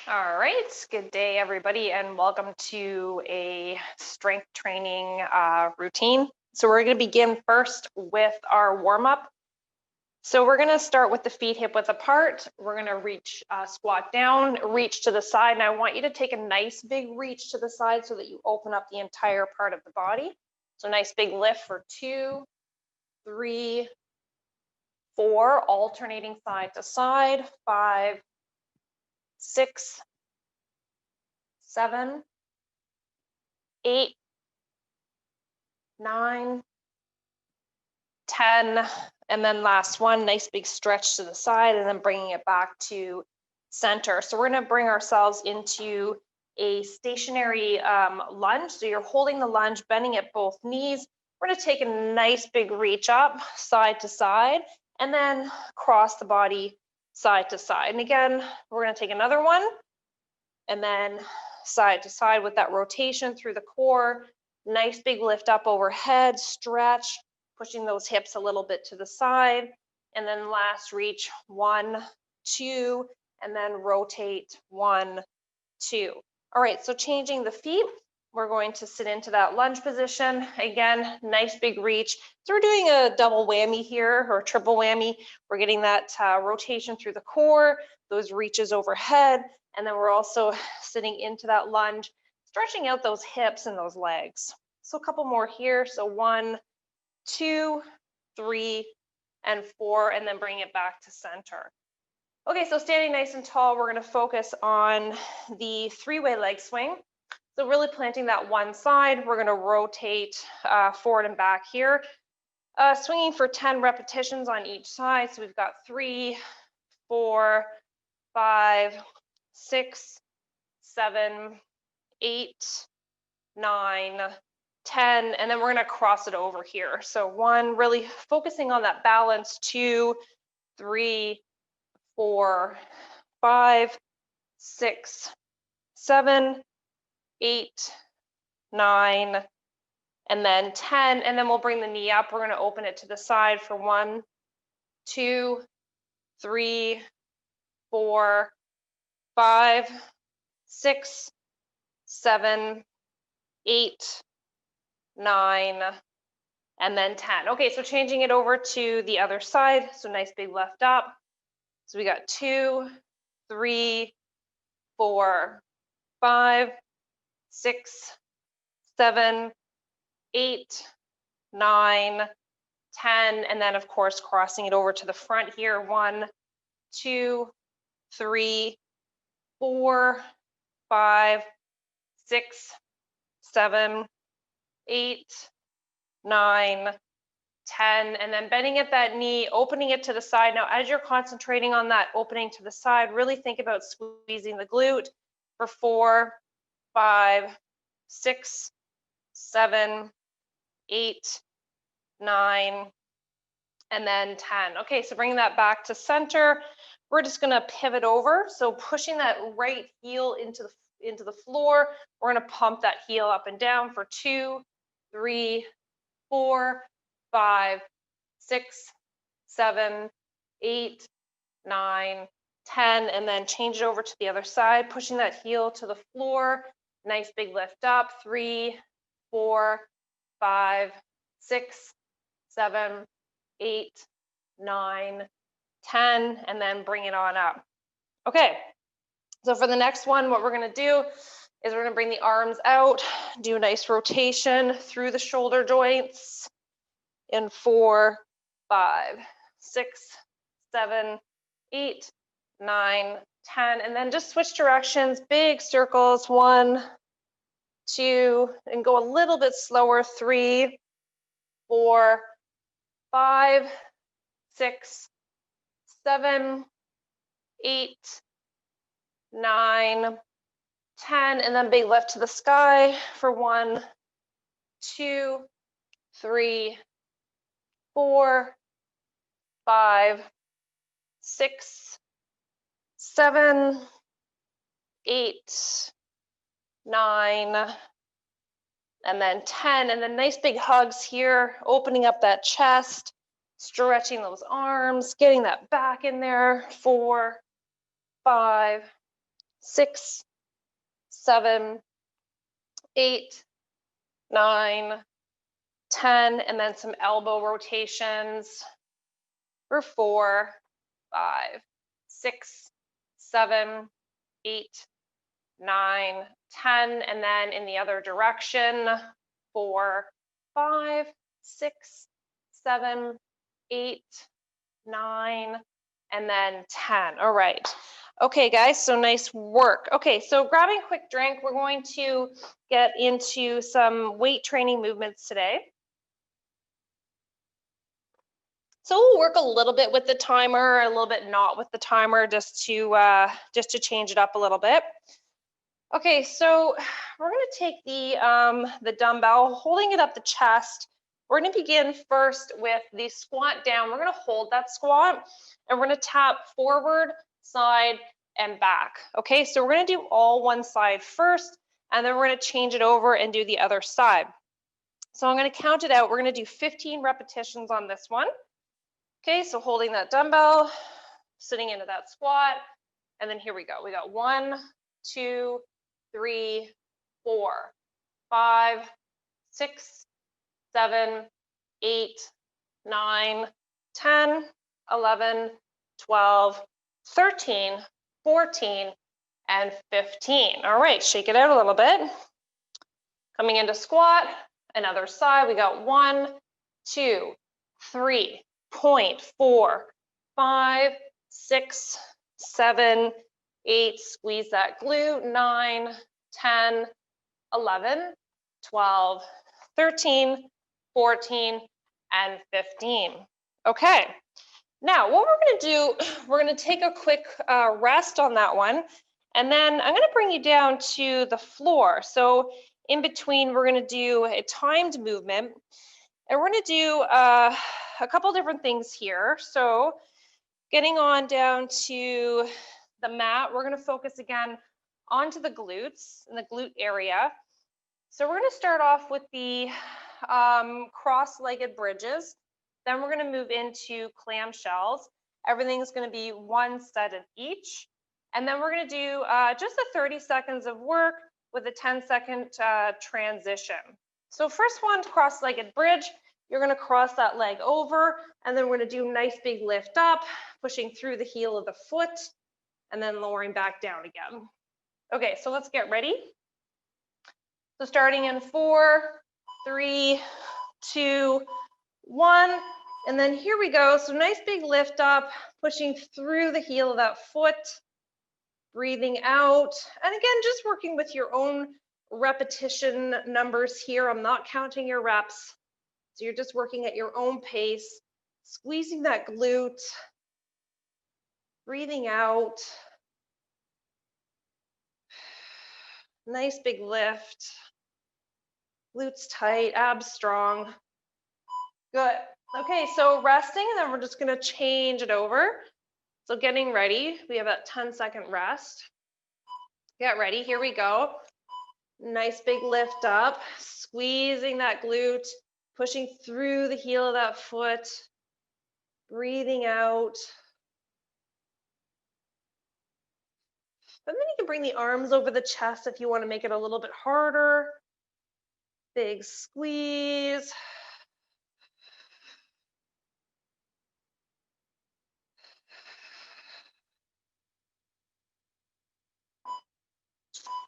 All right, good day everybody and welcome to a strength training routine. So we're going to begin first with our warm-up. So we're going to start with the feet hip width apart. We're going to reach, squat down, reach to the side, and I want you to take a nice big reach to the side so that you open up the entire part of the body. So nice big lift for 2, 3, 4, alternating side to side, 5, 6, 7, 8, 9, 10, and then last one, nice big stretch to the side and then bringing it back to center. So we're going to bring ourselves into a stationary lunge. So you're holding the lunge, bending at both knees. We're going to take a nice big reach up side to side and then cross the body side to side. And again, we're going to take another one and then side to side with that rotation through the core. Nice big lift up overhead, stretch, pushing those hips a little bit to the side. And then last reach, 1, 2, and then rotate 1, 2. All right, so changing the feet, we're going to sit into that lunge position. Again, nice big reach. So we're doing a double whammy here or triple whammy. We're getting that rotation through the core, those reaches overhead, and then we're also sitting into that lunge, stretching out those hips and those legs. So a couple more here. So 1, 2, 3, and 4, and then bring it back to center. Okay, so standing nice and tall, we're going to focus on the three-way leg swing. So really planting that one side, we're going to rotate forward and back here, swinging for 10 repetitions on each side. So we've got 3, 4, 5, 6, 7, 8, 9, 10, and then we're going to cross it over here. So 1, really focusing on that balance, 2, 3, 4, 5, 6, 7, 8, 9, and then 10, and then we'll bring the knee up. We're going to open it to the side for 1, 2, 3, 4, 5, 6, 7, 8, 9, and then 10. Okay, so changing it over to the other side. So nice big left up. So we got 2, 3, 4, 5, 6, 7, 8, 9, 10, and then of course crossing it over to the front here. 1, 2, 3, 4, 5, 6, 7, 8, 9, 10, and then bending at that knee, opening it to the side. Now, as you're concentrating on that opening to the side, really think about squeezing the glute for 4, 5, 6, 7, 8, 9, and then 10. Okay, so bringing that back to center, we're just going to pivot over. So pushing that right heel into the floor, we're going to pump that heel up and down for 2, 3, 4, 5, 6, 7, 8, 9, 10, and then change it over to the other side, pushing that heel to the floor. Nice big lift up. 3, 4, 5, 6, 7, 8, 9, 10, and then bring it on up. Okay, so for the next one, what we're going to do is we're going to bring the arms out, do a nice rotation through the shoulder joints in 4, 5, 6, 7, 8, 9, 10, and then just switch directions, big circles, 1, 2, and go a little bit slower, 3, 4, 5, 6, 7, 8, 9, 10, and then big lift to the sky for 1, 2, 3, 4, 5, 6, 7, 8, 9, and then 10, and then nice big hugs here, opening up that chest, stretching those arms, getting that back in there. 4, 5, 6, 7, 8, 9, 10, and then some elbow rotations for 4, 5, 6, 7, 8, 9, 10, and then in the other direction, 4, 5, 6, 7, 8, 9, and then 10. All right. Okay, guys, so nice work. Okay, so grabbing a quick drink, we're going to get into some weight training movements today. So we'll work a little bit with the timer, a little bit not with the timer, just to change it up a little bit. Okay, so we're going to take the dumbbell, holding it up the chest. We're going to begin first with the squat down. We're going to hold that squat, and we're going to tap forward, side, and back. Okay, so we're going to do all one side first, and then we're going to change it over and do the other side. So I'm going to count it out. We're going to do 15 repetitions on this one. Okay, so holding that dumbbell, sitting into that squat, and then here we go. We got 1, 2, 3, 4, 5, 6, 7, 8, 9, 10, 11, 12, 13, 14, and 15. All right, shake it out a little bit. Coming into squat, another side. We got 1, 2, 3.4, 5, 6, 7, 8, squeeze that glute, 9, 10, 11, 12, 13, 14, and 15. Okay, now what we're going to do, we're going to take a quick rest on that one, and then I'm going to bring you down to the floor. So in between, we're going to do a timed movement, and we're going to do a couple different things here. So getting on down to the mat, we're going to focus again onto the glutes and the glute area. So we're going to start off with the cross-legged bridges. Then we're going to move into clamshells. Everything's going to be one set of each. And then we're going to do just a 30 seconds of work with a 10-second transition. So first one, cross-legged bridge. You're going to cross that leg over, and then we're going to do a nice big lift up, pushing through the heel of the foot, and then lowering back down again. Okay, so let's get ready. So starting in 4, 3, 2, 1, and then here we go. So nice big lift up, pushing through the heel of that foot, breathing out. And again, just working with your own repetition numbers here. I'm not counting your reps. So you're just working at your own pace, squeezing that glute, breathing out. Nice big lift. Glutes tight, abs strong. Good. Okay, so resting, and then we're just going to change it over. So getting ready, we have a 10-second rest. Get ready, here we go. Nice big lift up, squeezing that glute, pushing through the heel of that foot, breathing out. And then you can bring the arms over the chest if you want to make it a little bit harder. Big squeeze.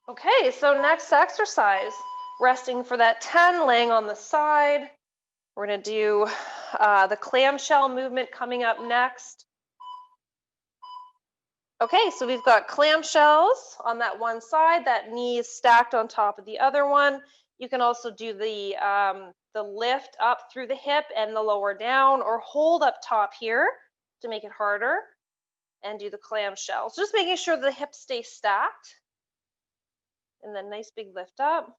Okay, so next exercise, resting for that 10, laying on the side. We're going to do the clamshell movement coming up next. Okay, so we've got clamshells on that one side, that knee is stacked on top of the other one. You can also do the lift up through the hip and the lower down, or hold up top here to make it harder and do the clamshells. Just making sure the hips stay stacked. And then nice big lift up.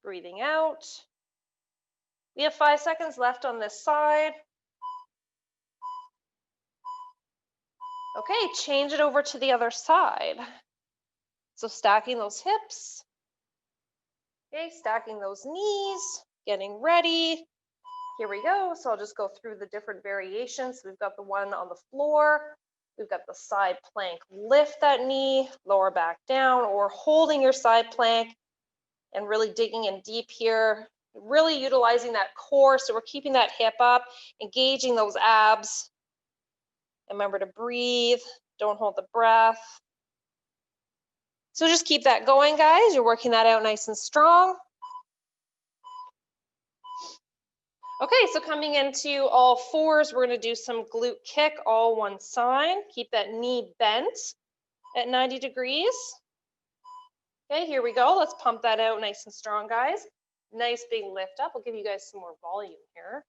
Breathing out. We have 5 seconds left on this side. Okay, change it over to the other side. So stacking those hips. Okay, stacking those knees, getting ready. Here we go. So I'll just go through the different variations. We've got the one on the floor, We've got the side plank. Lift that knee, lower back down, or holding your side plank and really digging in deep here. Really utilizing that core, so we're keeping that hip up, engaging those abs. And remember to breathe, don't hold the breath. So just keep that going, guys. You're working that out nice and strong. Okay, so coming into all fours, we're going to do some glute kick, all one side. Keep that knee bent at 90 degrees. Okay, here we go. Let's pump that out nice and strong, guys. Nice big lift up. I'll give you guys some more volume here.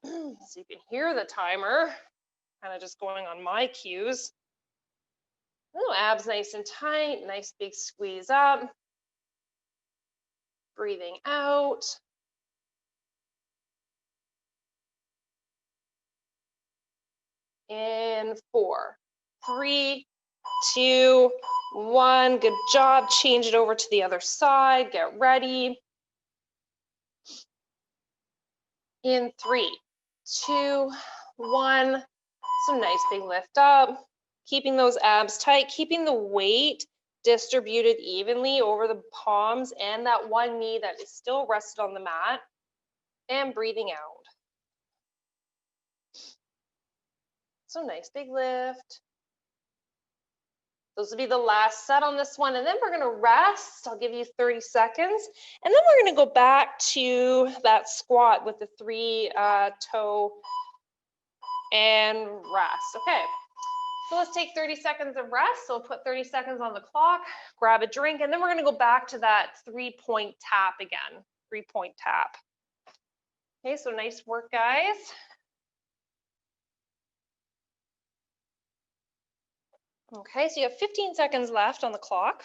So you can hear the timer, kind of just going on my cues. Oh, abs nice and tight, nice big squeeze up. Breathing out. In 4, 3, 2, 1. Good job. Change it over to the other side. Get ready. In 3, 2, 1. Some nice big lift up. Keeping those abs tight, keeping the weight distributed evenly over the palms and that one knee that is still rested on the mat. And breathing out. So nice big lift. Those will be the last set on this one, and then we're gonna rest. I'll give you 30 seconds, and then we're gonna go back to that squat with the 3-toe and rest. Okay, so let's take 30 seconds of rest. So we'll put 30 seconds on the clock, grab a drink, and then we're gonna go back to that 3-point tap again, 3-point tap. Okay, so nice work, guys. Okay, so you have 15 seconds left on the clock.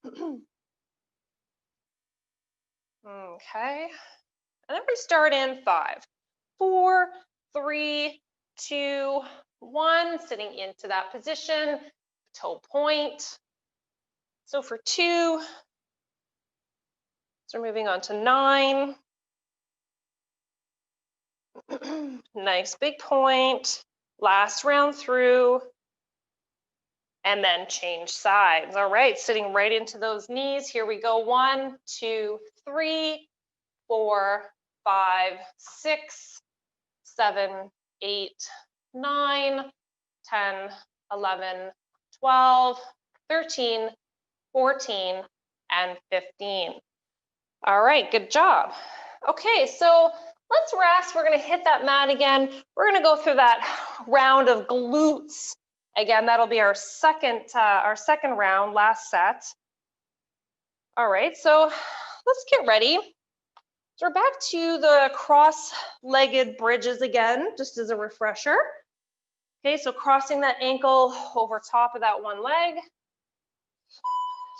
Okay, and then we start in 5, 4, 3, 2, 1, sitting into that position, toe point. So for 2, so we're moving on to 9. Nice big point. Last round through. And then change sides. All right, sitting right into those knees. Here we go. 1, 2, 3, 4, 5, 6, 7, 8, 9, 10, 11, 12, 13, 14, and 15. All right, good job. Okay, so let's rest. We're gonna hit that mat again. We're gonna go through that round of glutes. Again, that'll be our second round, last set. All right, so let's get ready. So we're back to the cross-legged bridges again, just as a refresher. Okay, so crossing that ankle over top of that one leg.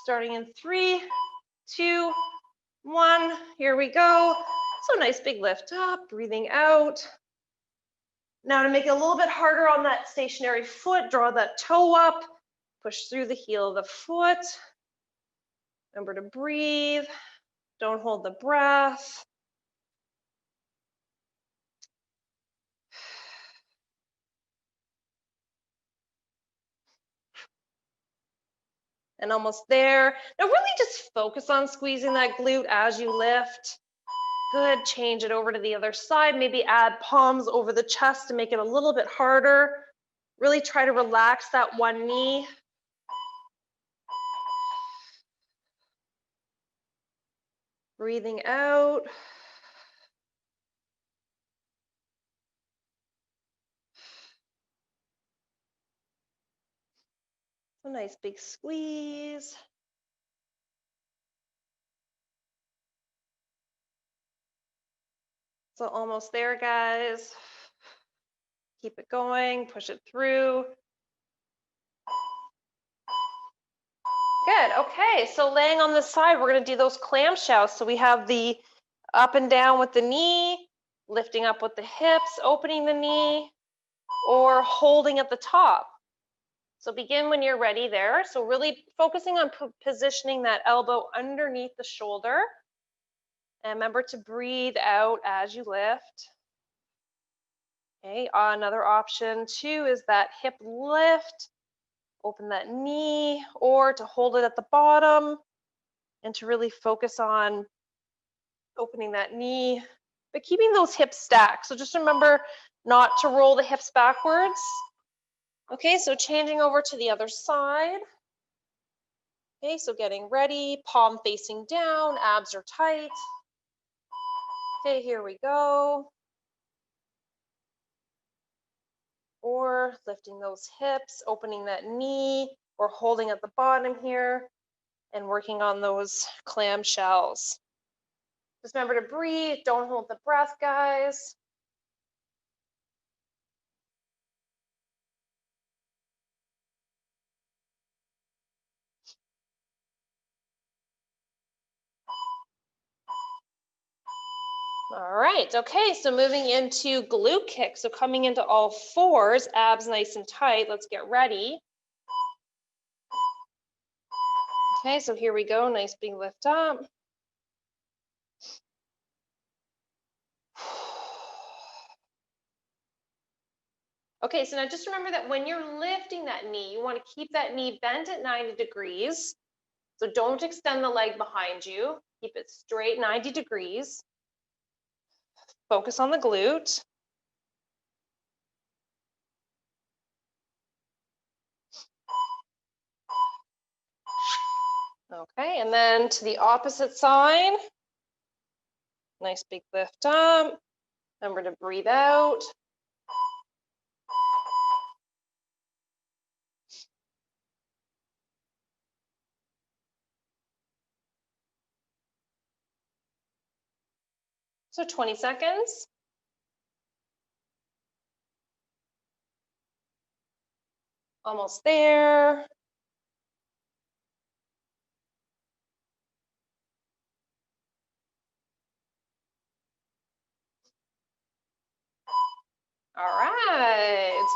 Starting in 3, 2, 1, here we go. So nice big lift up, breathing out. Now to make it a little bit harder on that stationary foot, draw that toe up, push through the heel of the foot. Remember to breathe, don't hold the breath. And almost there. Now really just focus on squeezing that glute as you lift. Good, change it over to the other side. Maybe add palms over the chest to make it a little bit harder. Really try to relax that one knee. Breathing out. A nice big squeeze. So almost there, guys. Keep it going, push it through. Good, okay, so laying on the side, we're gonna do those clamshells. So we have the up and down with the knee, lifting up with the hips, opening the knee, or holding at the top. So begin when you're ready there. So really focusing on positioning that elbow underneath the shoulder. And remember to breathe out as you lift. Okay, another option too is that hip lift, open that knee, or to hold it at the bottom and to really focus on opening that knee, but keeping those hips stacked. So just remember not to roll the hips backwards. Okay, so changing over to the other side. Okay, so getting ready, palm facing down, abs are tight. Okay, here we go. Or lifting those hips, opening that knee, or holding at the bottom here and working on those clamshells. Just remember to breathe, don't hold the breath, guys. All right, okay, so moving into glute kick. So coming into all fours, abs nice and tight. Let's get ready. Okay, so here we go, nice big lift up. Okay, so now just remember that when you're lifting that knee, you want to keep that knee bent at 90 degrees. So don't extend the leg behind you. Keep it straight 90 degrees. Focus on the glute. Okay, and then to the opposite side. Nice big lift up. Remember to breathe out. So 20 seconds. Almost there. All right.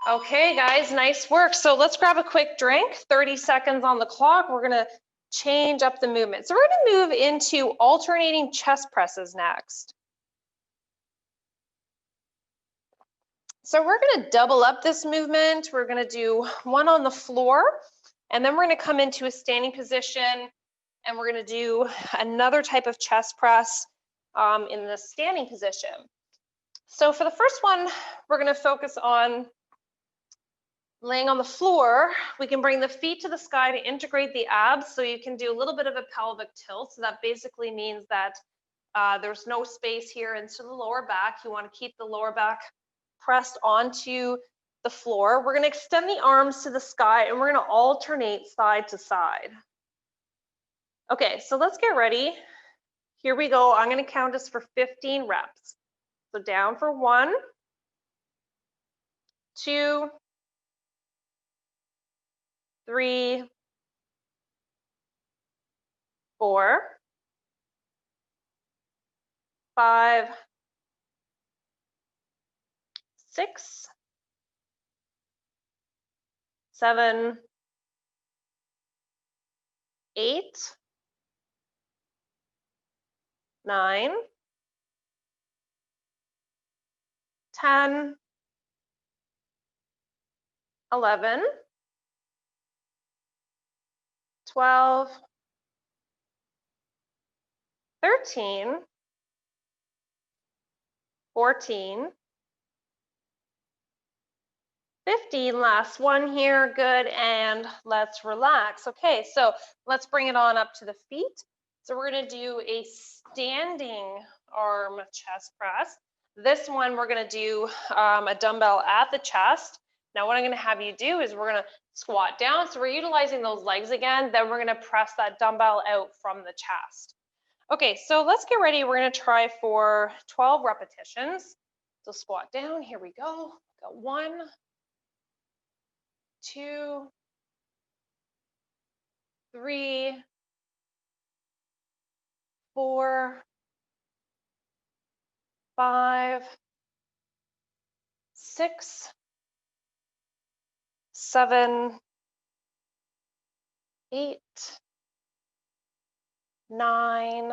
Okay, guys, nice work. So let's grab a quick drink, 30 seconds on the clock. We're gonna change up the movement. So we're gonna move into alternating chest presses next. So we're gonna double up this movement. We're gonna do one on the floor, and then we're gonna come into a standing position, and we're gonna do another type of chest press in the standing position. So for the first one, we're gonna focus on laying on the floor. We can bring the feet to the sky to integrate the abs. So you can do a little bit of a pelvic tilt. So that basically means that there's no space here into the lower back. You want to keep the lower back pressed onto the floor. We're going to extend the arms to the sky and we're going to alternate side to side. Okay, so let's get ready. Here we go. I'm going to count us for 15 reps. So down for 1, 2, 3, 4, 5, 6, 7, 8, 9, 10, 11, 12, 13, 14, 15, last one here, good, and let's relax. Okay, so let's bring it on up to the feet. So we're gonna do a standing arm chest press. This one, we're gonna do a dumbbell at the chest. Now what I'm gonna have you do is we're gonna squat down. So we're utilizing those legs again, then we're gonna press that dumbbell out from the chest. Okay, so let's get ready. We're gonna try for 12 repetitions. So squat down, here we go. Got 1, 2, 3, 4, 5, 6, 7, 8, 9,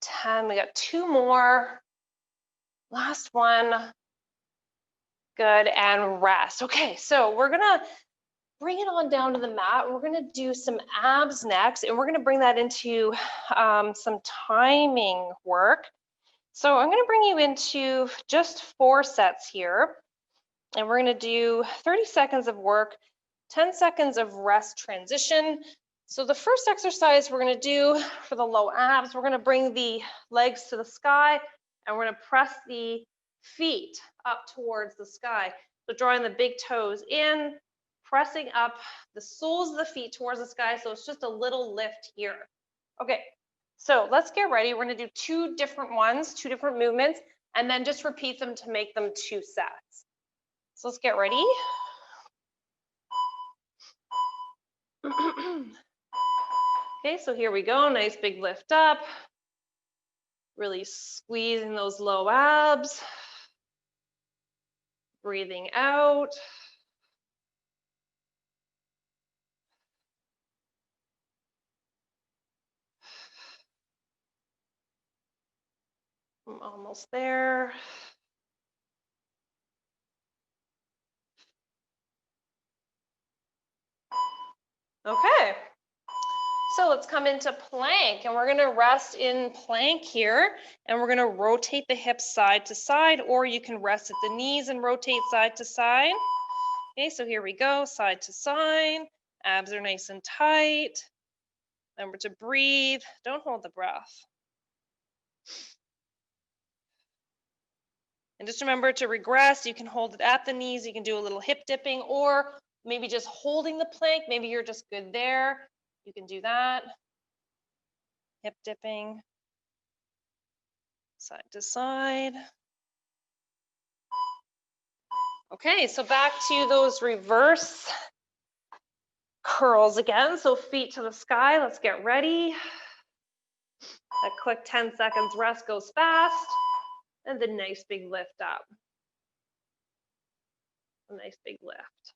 10. We got 2 more. Last one. Good, and rest. Okay, so we're gonna bring it on down to the mat. We're gonna do some abs next, and we're gonna bring that into some timing work. So I'm gonna bring you into just 4 sets here, and we're gonna do 30 seconds of work, 10 seconds of rest transition. So the first exercise we're gonna do for the low abs, we're gonna bring the legs to the sky, and we're gonna press the feet up towards the sky. So drawing the big toes in, pressing up the soles of the feet towards the sky. So it's just a little lift here. Okay, so let's get ready. We're gonna do 2 different ones, 2 different movements, and then just repeat them to make them 2 sets. So let's get ready. Okay, so here we go. Nice big lift up. Really squeezing those low abs. Breathing out. I'm almost there. Okay, so let's come into plank, and we're gonna rest in plank here, and we're gonna rotate the hips side to side, or you can rest at the knees and rotate side to side. Okay, so here we go, side to side. Abs are nice and tight. Remember to breathe. Don't hold the breath. And just remember to regress. You can hold it at the knees. You can do a little hip dipping, or maybe just holding the plank. Maybe you're just good there. You can do that. Hip dipping, side to side. Okay, so back to those reverse curls again. So feet to the sky. Let's get ready. That quick 10 seconds rest goes fast. And the nice big lift up. A nice big lift.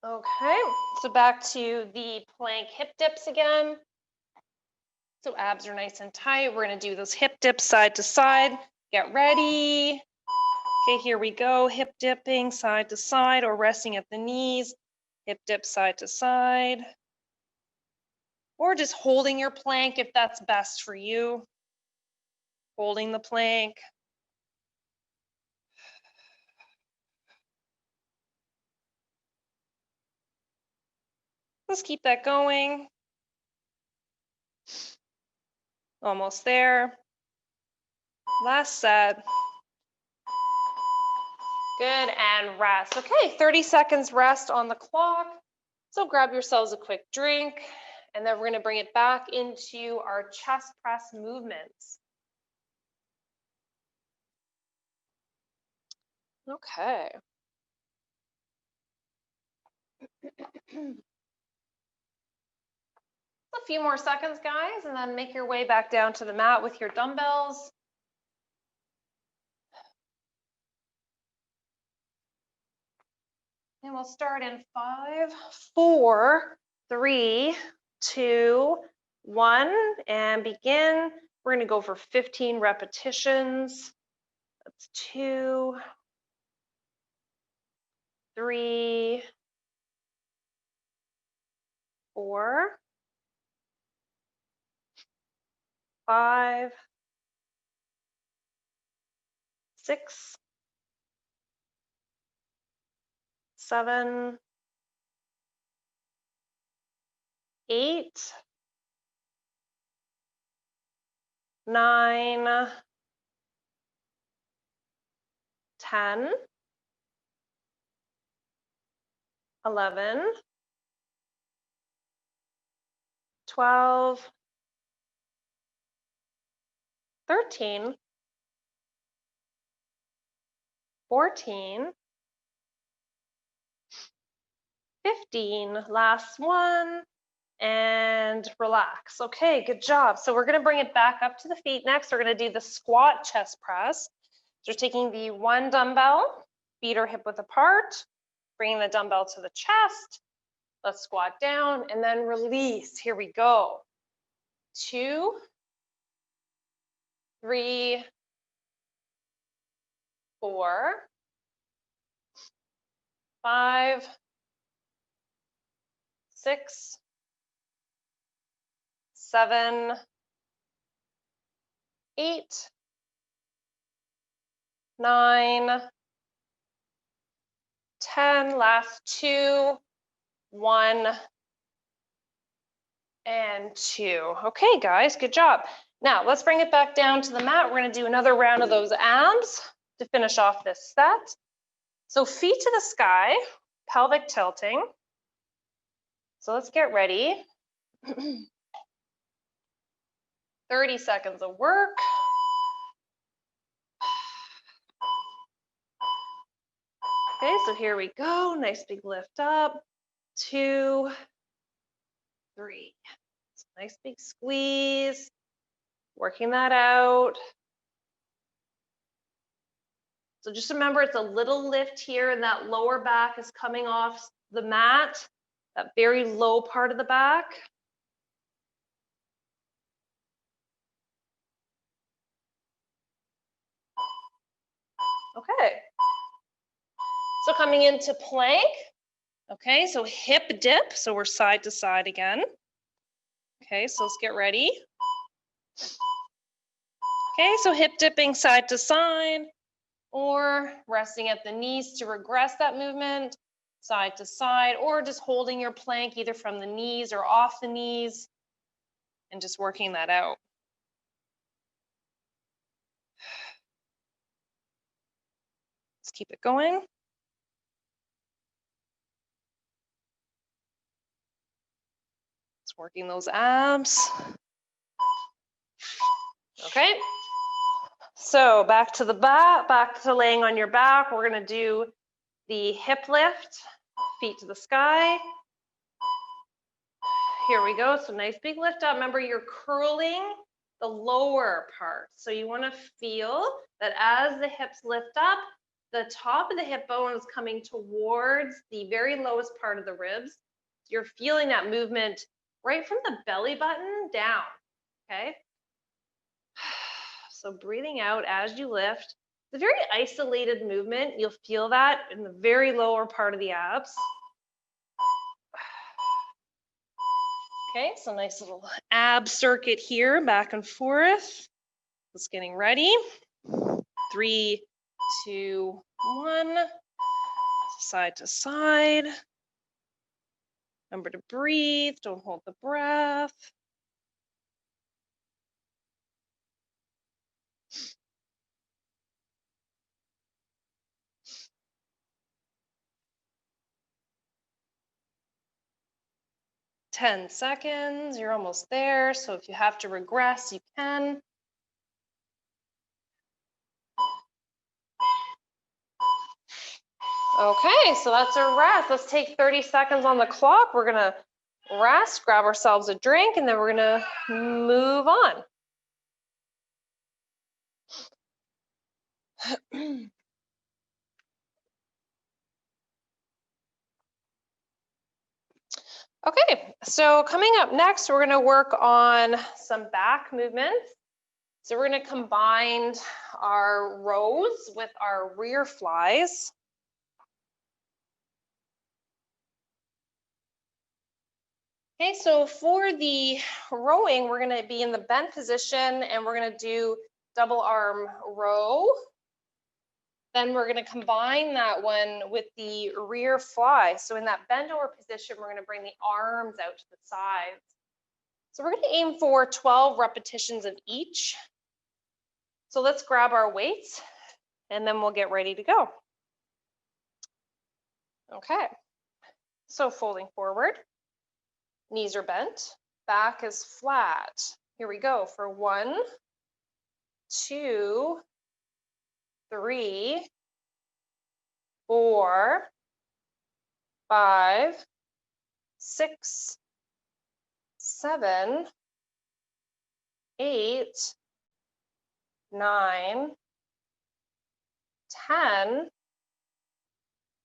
Okay, so back to the plank hip dips again. So abs are nice and tight. We're gonna do those hip dips side to side. Get ready. Okay, here we go. Hip dipping side to side or resting at the knees. Hip dip side to side. Or just holding your plank if that's best for you. Holding the plank. Let's keep that going. Almost there. Last set. Good, and rest. Okay, 30 seconds rest on the clock. So grab yourselves a quick drink, and then we're gonna bring it back into our chest press movements. Okay. A few more seconds, guys, and then make your way back down to the mat with your dumbbells. And we'll start in 5, 4, 3, 2, 1, and begin. We're gonna go for 15 repetitions. That's 2, 3, 4, 5, 6, 7, 8, 9, 10, 11, 12, 13, 14, 15, last one, and relax. Okay, good job. So we're gonna bring it back up to the feet. Next, we're gonna do the squat chest press. So you're taking the one dumbbell, feet are hip width apart, bringing the dumbbell to the chest. Let's squat down and then release. Here we go. 2, 3, 4, 5, 6, 7, 8, 9, 10, last 2, 1, and 2. Okay, guys, good job. Now let's bring it back down to the mat. We're gonna do another round of those abs to finish off this set. So feet to the sky, pelvic tilting. So let's get ready. 30 seconds of work. Okay, so here we go. Nice big lift up. 2, 3. Nice big squeeze. Working that out. So just remember, it's a little lift here, and that lower back is coming off the mat, that very low part of the back. Okay. So coming into plank. Okay, so hip dip. So we're side to side again. Okay, so let's get ready. Okay, so hip dipping side to side, or resting at the knees to regress that movement, side to side, or just holding your plank either from the knees or off the knees and just working that out. Let's keep it going. It's working those abs. Okay. So back to the back, back to laying on your back. We're gonna do the hip lift, feet to the sky. Here we go. So nice big lift up. Remember, you're curling the lower part. So you want to feel that as the hips lift up, the top of the hip bone is coming towards the very lowest part of the ribs. You're feeling that movement right from the belly button down. Okay. So breathing out as you lift. It's a very isolated movement. You'll feel that in the very lower part of the abs. Okay, so nice little ab circuit here, back and forth. Just getting ready. 3, 2, 1. Side to side. Remember to breathe, don't hold the breath. Ten seconds, you're almost there. So if you have to regress, you can. Okay, so that's a rest. Let's take 30 seconds on the clock. We're gonna rest, grab ourselves a drink, and then we're gonna move on. Okay, so coming up next, we're gonna work on some back movements. So we're gonna combine our rows with our rear flies. Okay, so for the rowing, we're gonna be in the bent position and we're gonna do double arm row. Then we're gonna combine that one with the rear fly. So in that bend over position, we're gonna bring the arms out to the sides. So we're gonna aim for 12 repetitions of each. So let's grab our weights and then we'll get ready to go. Okay, so folding forward, knees are bent, back is flat. Here we go for 1, 2, 3, 4, 5, 6, 7, 8, 9, 10,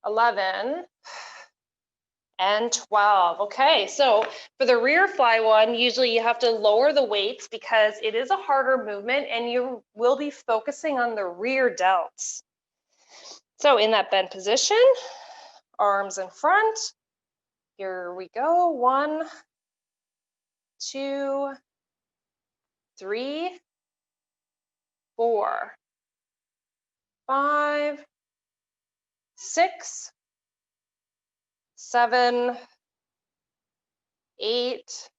11, and 12. Okay, so for the rear fly one, usually you have to lower the weights because it is a harder movement and you will be focusing on the rear delts. So in that bend position, arms in front. Here we go. 1, 2, 3, 4, 5, 6, 7, 8,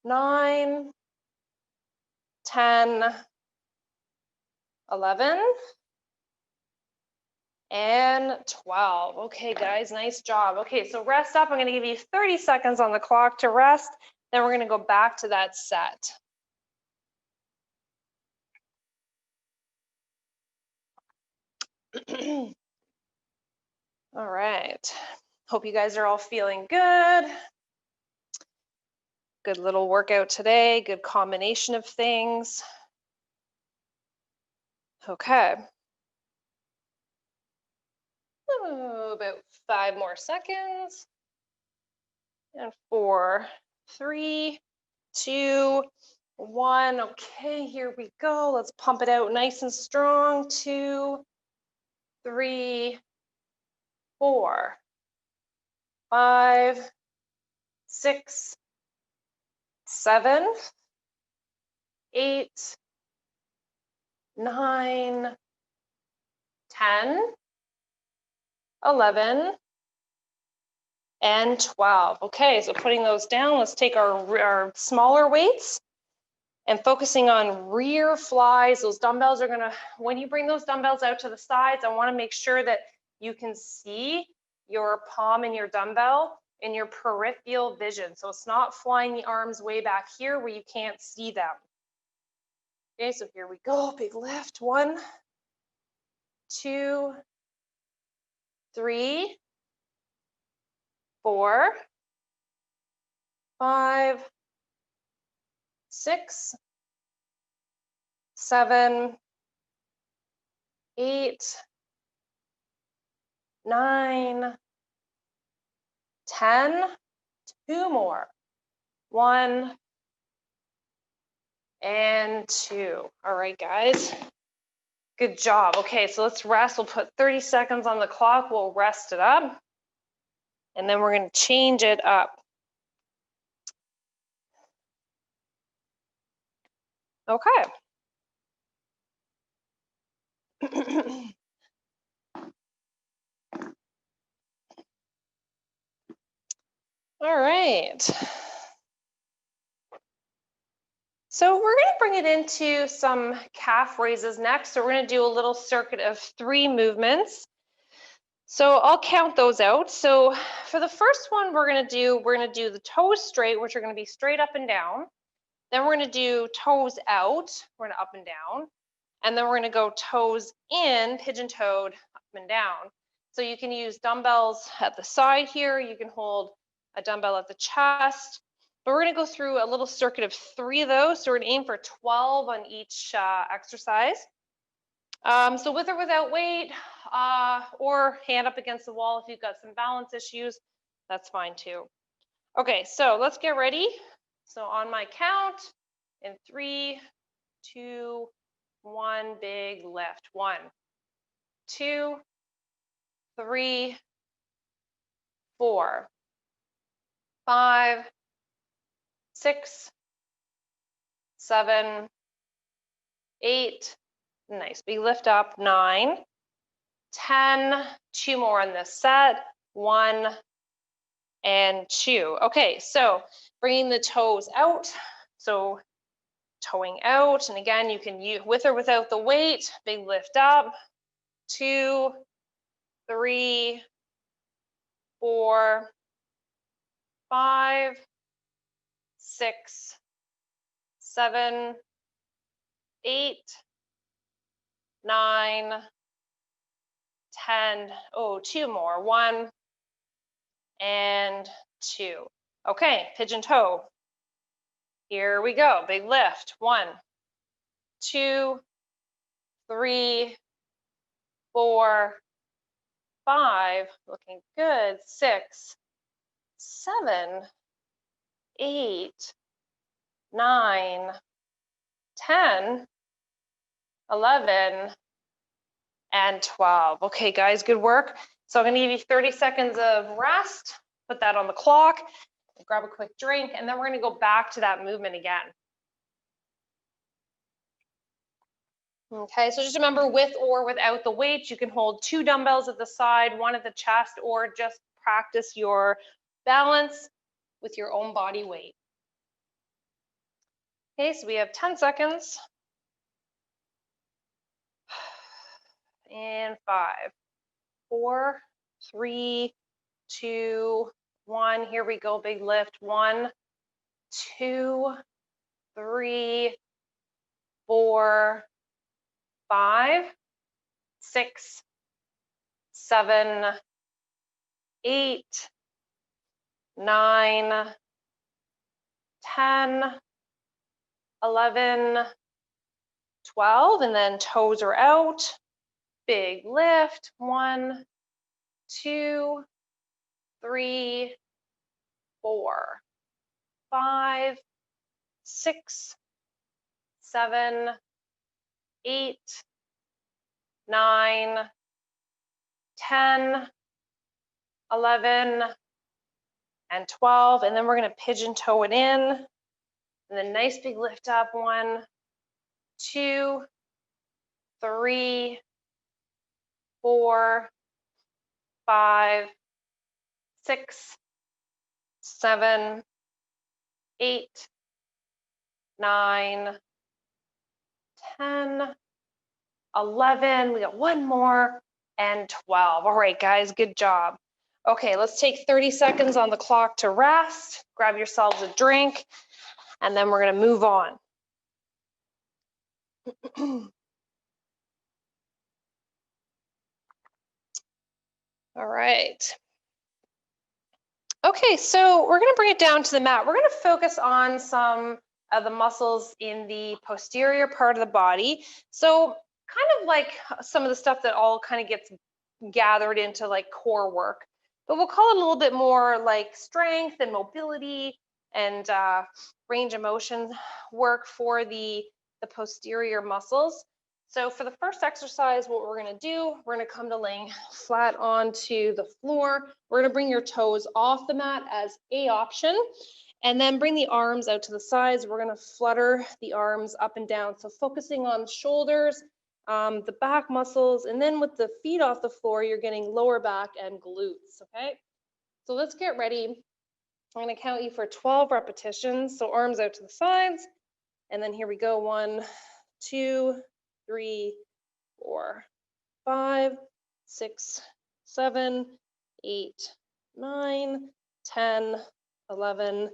9, 10, 11, and 12. Okay, guys, nice job. Okay, so rest up. I'm going to give you 30 seconds on the clock to rest. Then we're going to go back to that set. All right. Hope you guys are all feeling good. Good little workout today. Good combination of things. Okay. Oh, about 5 more seconds. And 4, 3, 2, 1. Okay, here we go. Let's pump it out nice and strong. 2, 3, 4, 5, 6, 7, 8, 9, 10, 11, and 12. Okay, so putting those down, let's take our smaller weights and focusing on rear flies. Those dumbbells are gonna, when you bring those dumbbells out to the sides, I wanna make sure that you can see your palm and your dumbbell in your peripheral vision. So it's not flying the arms way back here where you can't see them. Okay, so here we go, big lift. 1, 2, 3, 4, 5, 6, 7, 8, 9, 10, 2 more. 1 and 2. All right, guys. Good job. Okay, so let's rest. We'll put 30 seconds on the clock. We'll rest it up. And then we're going to change it up. Okay. All right. So we're going to bring it into some calf raises next. So we're going to do a little circuit of 3 movements. So I'll count those out. So for the first one we're going to do the toes straight, which are going to be straight up and down. Then we're going to do toes out, we're going to up and down. And then we're going to go toes in, pigeon-toed, up and down. So you can use dumbbells at the side here. You can hold a dumbbell at the chest. But we're going to go through a little circuit of 3 of those. So we're going to aim for 12 on each exercise. So with or without weight, or hand up against the wall if you've got some balance issues, that's fine too. Okay, so let's get ready. So on my count, in 3, 2, 1, big lift. 1, 2, 3, 4, 5, 6, 7, 8, nice, big lift up. 9, 10, 2 more on this set. 1 and 2. Okay, so bringing the toes out. So toeing out, and again, you can use with or without the weight. Big lift up. 2, 3, 4, 5, 6, 7, 8, 9, 10. Oh, 2 more. 1 and 2. Okay, pigeon toe. Here we go, big lift. 1, 2, 3, 4, 5, looking good. 6, 7, 8, 9, 10, 11, and 12. Okay, guys, good work. So I'm gonna give you 30 seconds of rest, put that on the clock, grab a quick drink, and then we're gonna go back to that movement again. Okay, so just remember, with or without the weight, you can hold 2 dumbbells at the side, 1 at the chest, or just practice your balance with your own body weight. Okay, so we have 10 seconds. And 5, 4, 3, 2, 1. Here we go, big lift. 1, 2, 3, 4, 5, 6, 7, 8, 9, 10, 11, 12, and then toes are out. Big lift. 1, 2, 3, 4, 5, 6, 7, 8, 9, 10, 11, and 12. And then we're going to pigeon toe it in. And then nice big lift up. 1, 2, 3, 4, 5, 6, 7, 8, 9, 10, 11. We got 1 more, and 12. All right, guys, good job. Okay, let's take 30 seconds on the clock to rest. Grab yourselves a drink, and then we're going to move on. All right. Okay, so we're going to bring it down to the mat. We're going to focus on some of the muscles in the posterior part of the body. So kind of like some of the stuff that all kind of gets gathered into like core work, but we'll call it a little bit more like strength and mobility and range of motion work for the posterior muscles. So for the first exercise, what we're going to do, we're going to come to laying flat onto the floor. We're going to bring your toes off the mat as a option, and then bring the arms out to the sides. We're going to flutter the arms up and down. So focusing on the shoulders, the back muscles, and then with the feet off the floor, you're getting lower back and glutes, okay? So let's get ready. I'm going to count you for 12 repetitions. So arms out to the sides, and then here we go. 1, 2, 3, 4, 5, 6, 7, 8, 9, 10, 11,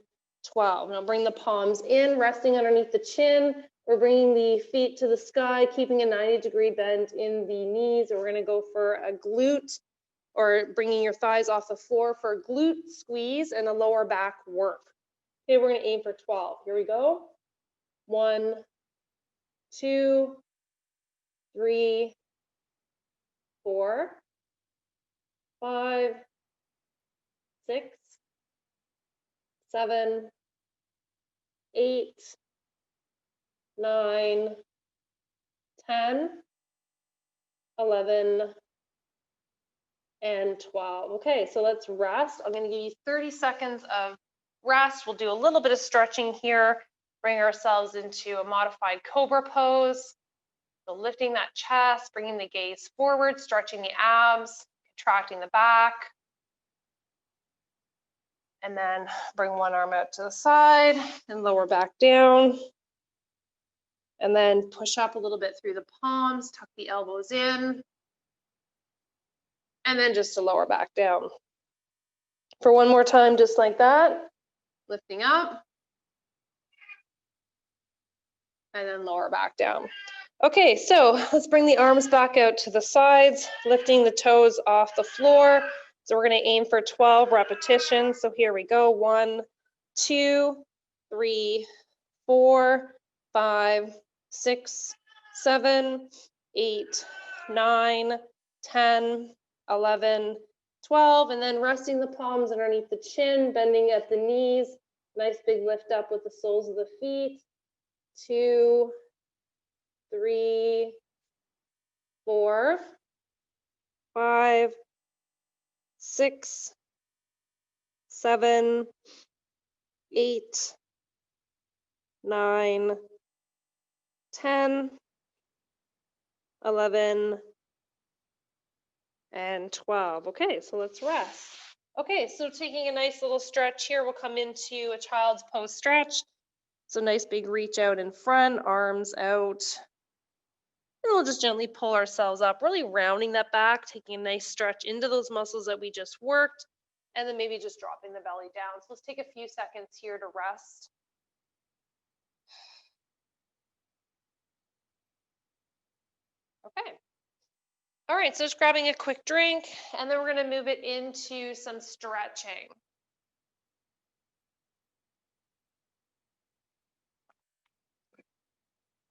12. Now bring the palms in, resting underneath the chin. We're bringing the feet to the sky, keeping a 90-degree bend in the knees. And we're going to go for a glute, or bringing your thighs off the floor for a glute squeeze and a lower back work. Okay, we're going to aim for 12. Here we go. 1, 2, 3, 4, 5, 6, 7, 8, 9, 10, 11, and 12. Okay, so let's rest. I'm going to give you 30 seconds of rest. We'll do a little bit of stretching here, bring ourselves into a modified cobra pose. So lifting that chest, bringing the gaze forward, stretching the abs, contracting the back. And then bring one arm out to the side and lower back down. And then push up a little bit through the palms, tuck the elbows in. And then just to lower back down. For one more time, just like that, lifting up. And then lower back down. Okay, so let's bring the arms back out to the sides, lifting the toes off the floor. So we're going to aim for 12 repetitions. So here we go. 1, 2, 3, 4, 5, 6, 7, 8, 9, 10, 11, 12, and then resting the palms underneath the chin, bending at the knees. Nice big lift up with the soles of the feet. 2, 3, 4, 5, 6, 7, 8, 9, 10, 11, and 12. Okay, so let's rest. Okay, so taking a nice little stretch here, we'll come into a child's pose stretch. So nice big reach out in front, arms out. And we'll just gently pull ourselves up, really rounding that back, taking a nice stretch into those muscles that we just worked, and then maybe just dropping the belly down. So let's take a few seconds here to rest. Okay. All right, so just grabbing a quick drink, and then we're going to move it into some stretching.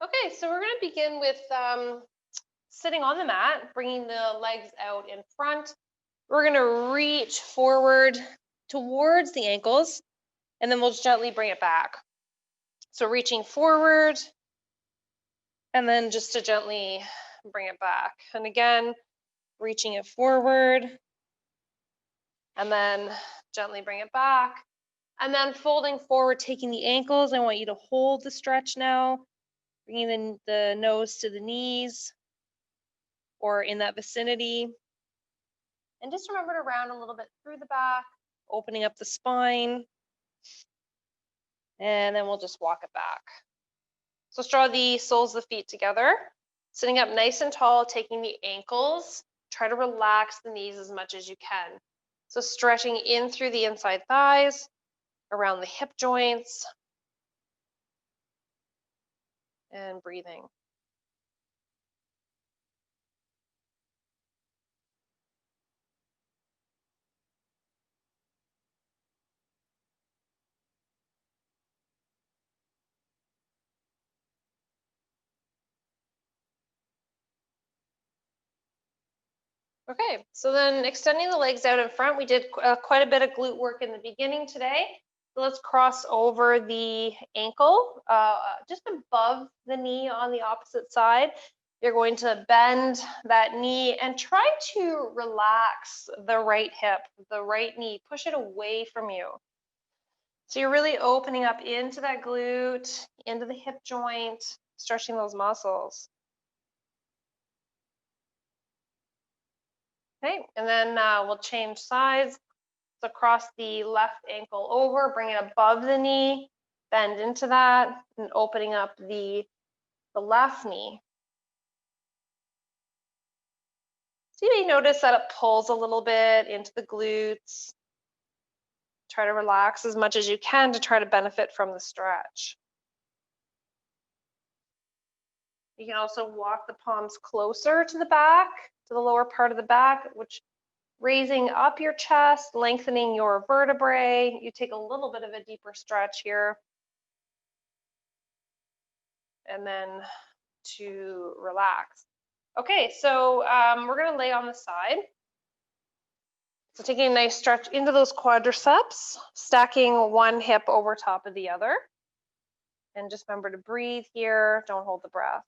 Okay, so we're going to begin with sitting on the mat, bringing the legs out in front. We're going to reach forward towards the ankles, and then we'll just gently bring it back. So reaching forward, and then just to gently bring it back. And again, reaching it forward, and then gently bring it back. And then folding forward, taking the ankles. I want you to hold the stretch now, bringing the nose to the knees or in that vicinity. And just remember to round a little bit through the back, opening up the spine. And then we'll just walk it back. So let's draw the soles of the feet together, sitting up nice and tall, taking the ankles. Try to relax the knees as much as you can. So stretching in through the inside thighs, around the hip joints, and breathing. Okay, so then extending the legs out in front, we did quite a bit of glute work in the beginning today. So let's cross over the ankle, just above the knee on the opposite side. You're going to bend that knee and try to relax the right hip, the right knee, push it away from you. So you're really opening up into that glute, into the hip joint, stretching those muscles. Okay, and then we'll change sides. So cross the left ankle over, bring it above the knee, bend into that, and opening up the left knee. So you may notice that it pulls a little bit into the glutes. Try to relax as much as you can to try to benefit from the stretch. You can also walk the palms closer to the back, to the lower part of the back, which raising up your chest, lengthening your vertebrae. You take a little bit of a deeper stretch here. And then to relax. Okay, so we're gonna lay on the side. So taking a nice stretch into those quadriceps, stacking one hip over top of the other. And just remember to breathe here, don't hold the breath.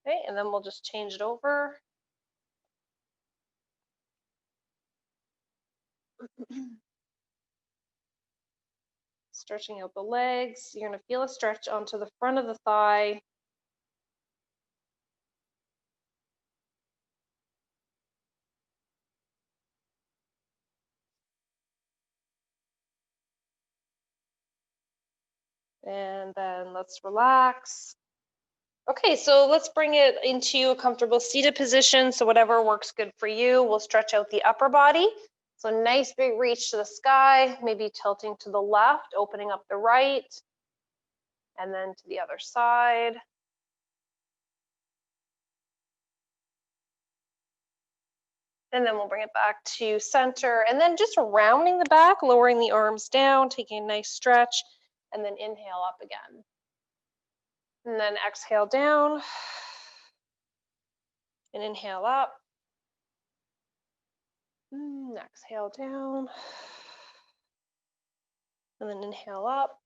Okay, and then we'll just change it over. Stretching out the legs. You're gonna feel a stretch onto the front of the thigh. And then let's relax. Okay, so let's bring it into a comfortable seated position. So whatever works good for you. We'll stretch out the upper body. So nice big reach to the sky, maybe tilting to the left, opening up the right. And then to the other side. And then we'll bring it back to center, and then just rounding the back, lowering the arms down, taking a nice stretch, and then inhale up again. And then exhale down and inhale up. Exhale down and then inhale up.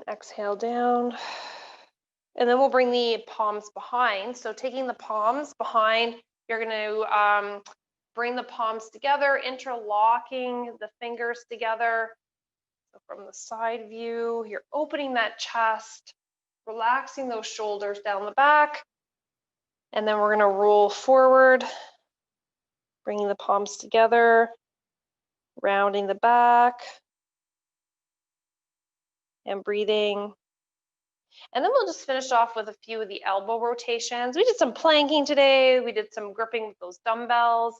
Exhale down. And then we'll bring the palms behind. So taking the palms behind, you're going to bring the palms together, interlocking the fingers together. So from the side view, you're opening that chest, relaxing those shoulders down the back. And then we're going to roll forward, bringing the palms together, rounding the back, and breathing. And then we'll just finish off with a few of the elbow rotations. We did some planking today. We did some gripping with those dumbbells.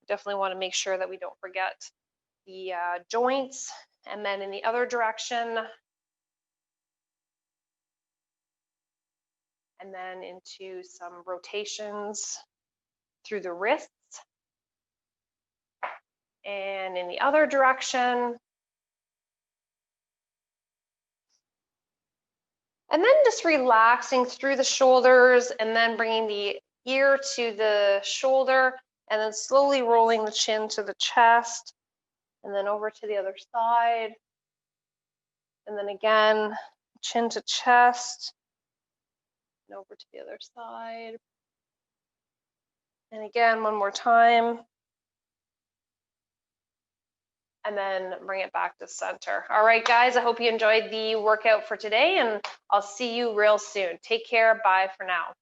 Definitely want to make sure that we don't forget the joints. And then in the other direction. And then into some rotations through the wrists. And in the other direction. And then just relaxing through the shoulders and then bringing the ear to the shoulder and then slowly rolling the chin to the chest and then over to the other side. And then again, chin to chest and over to the other side. And again, one more time. And then bring it back to center. All right, guys, I hope you enjoyed the workout for today, and I'll see you real soon. Take care. Bye for now.